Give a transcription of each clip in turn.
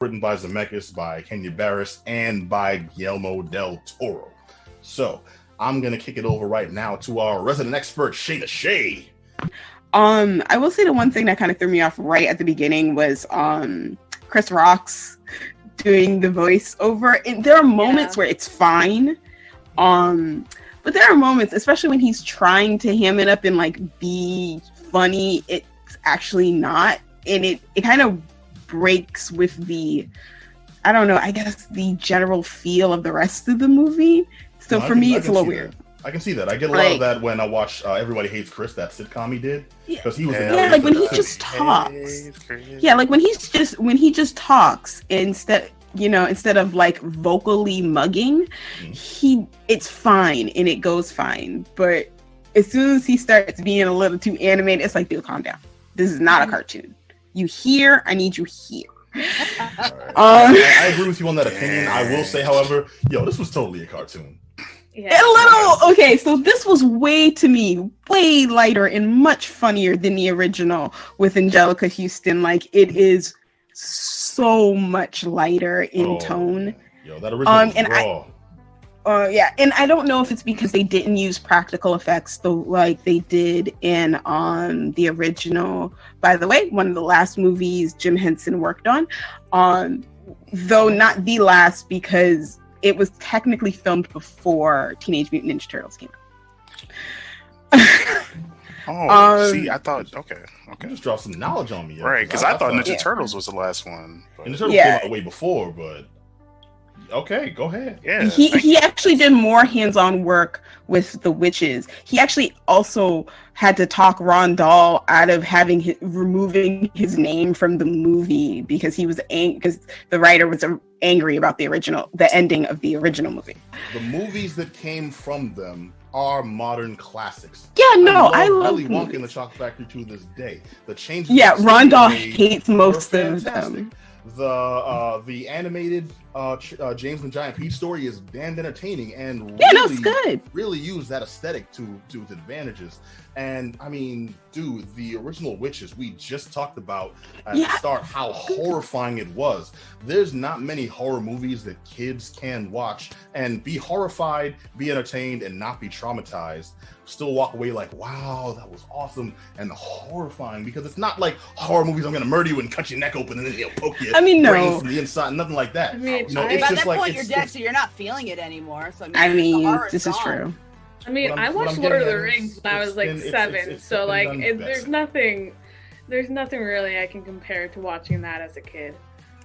written by Zemeckis, by Kenya Barris, and by Guillermo del Toro. So I'm gonna kick it over right now to our resident expert, Shayna Shay. I will say the one thing that kind of threw me off right at the beginning was Chris Rock's doing the voiceover. And there are moments where it's fine, but there are moments, especially when he's trying to ham it up and like be funny, it's actually not, and it kind of breaks with the, I don't know, I guess the general feel of the rest of the movie. So no, for me, it's a little weird. I can see that. I get a lot of that when I watch Everybody Hates Chris, that sitcom he did, because he was like when he just talks. Yeah, like when he just talks instead of like vocally mugging, it's fine and it goes fine. But as soon as he starts being a little too animated, it's like, dude, calm down. This is not a cartoon. You here? I need you here. Right. I agree with you on that opinion. I will say, however, this was totally a cartoon. Yeah. Okay, so this was way lighter and much funnier than the original with Angelica Houston. Like, it is so much lighter in tone. Yo, that original was raw. And I don't know if it's because they didn't use practical effects like they did in the original. By the way, one of the last movies Jim Henson worked on, though not the last, because it was technically filmed before Teenage Mutant Ninja Turtles came out. See, I thought, okay. You just dropped some knowledge on me. Right, because I thought Ninja Turtles was the last one. But... Ninja Turtles came out way before, but... Okay, go ahead. Yeah, he actually did more hands-on work with the witches. He actually also had to talk Ron Dahl out of removing his name from the movie because he was because the writer was angry about the ending of the original movie. The movies that came from them are modern classics. Yeah, no, I love Willy Wonka and the Chocolate Factory to this day. The changes. Yeah, Ron Dahl hates most of them. The animated James and the Giant Peach story is damn entertaining and it's good. Really use that aesthetic to its advantages. And I mean, dude, the original Witches we just talked about at the start, how horrifying it was. There's not many horror movies that kids can watch and be horrified, be entertained, and not be traumatized. Still walk away like, wow, that was awesome and horrifying, because it's not like horror movies, I'm gonna murder you and cut your neck open and then poke you brains from the inside, nothing like that. I mean, by that point you're dead, so you're not feeling it anymore. So this is true. I mean, I watched Lord of the Rings when I was like 7, so like there's nothing really I can compare to watching that as a kid.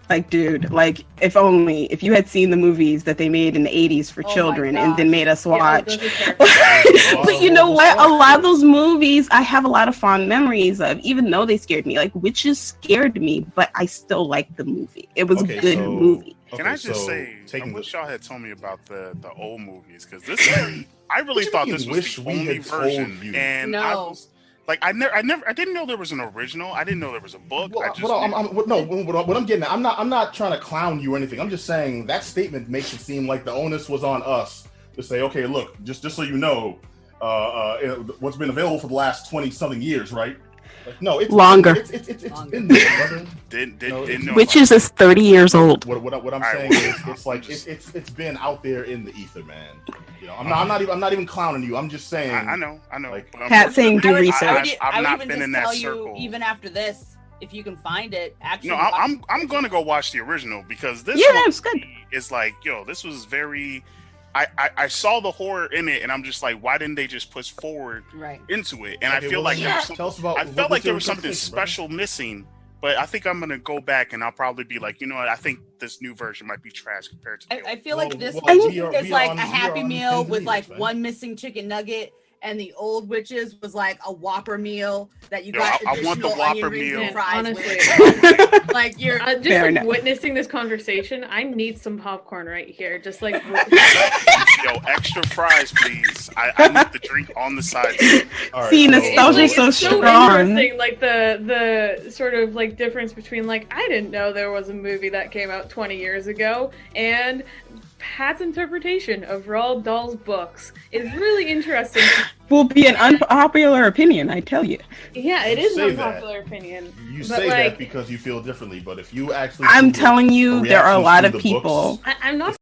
Like, dude, like if you had seen the movies that they made in the 80s for children and then made us watch. But you know what? A lot of those movies I have a lot of fond memories of, even though they scared me. Like, Witches scared me, but I still liked the movie. It was a good movie. Can I just say, I wish y'all had told me about the old movies, because this one, I really thought this was the only version, and I was like, I didn't know there was an original. I didn't know there was a book. What I'm getting at, I'm not trying to clown you or anything. I'm just saying that statement makes it seem like the onus was on us to say, okay, look, just so you know, what's been available for the last 20-something years, right? Like, no, it's longer. It's been there, brother. Witches is 30 years old. What I'm saying is, it's like it's been out there in the ether, man. You know, I'm not even clowning you. I'm just saying. I know. Like, Pat saying do research. I've not been in that circle. Even after this, if you can find it, actually. No, I'm gonna go watch the original, because this it's good. Is like, this was very. I saw the horror in it, and I'm just like, why didn't they just push forward into it? And I feel like there was something special missing. But I think I'm gonna go back, and I'll probably be like, you know what? I think this new version might be trash compared to. I feel like this is like a Happy Meal with like one missing chicken nugget. And the old Witches was like a Whopper meal that you got. I want the Whopper meal. Honestly, like you're just witnessing this conversation. I need some popcorn right here. Just like extra fries, please. I need the drink on the side. Right, see, nostalgia so strong. Interesting, like the sort of like difference between like, I didn't know there was a movie that came out 20 years ago, and Pat's interpretation of Roald Dahl's books is really interesting. will be an unpopular opinion, I tell you. Yeah, it is an unpopular opinion. You say that because you feel differently, but if you actually, I'm telling you, there are a lot of people. I'm not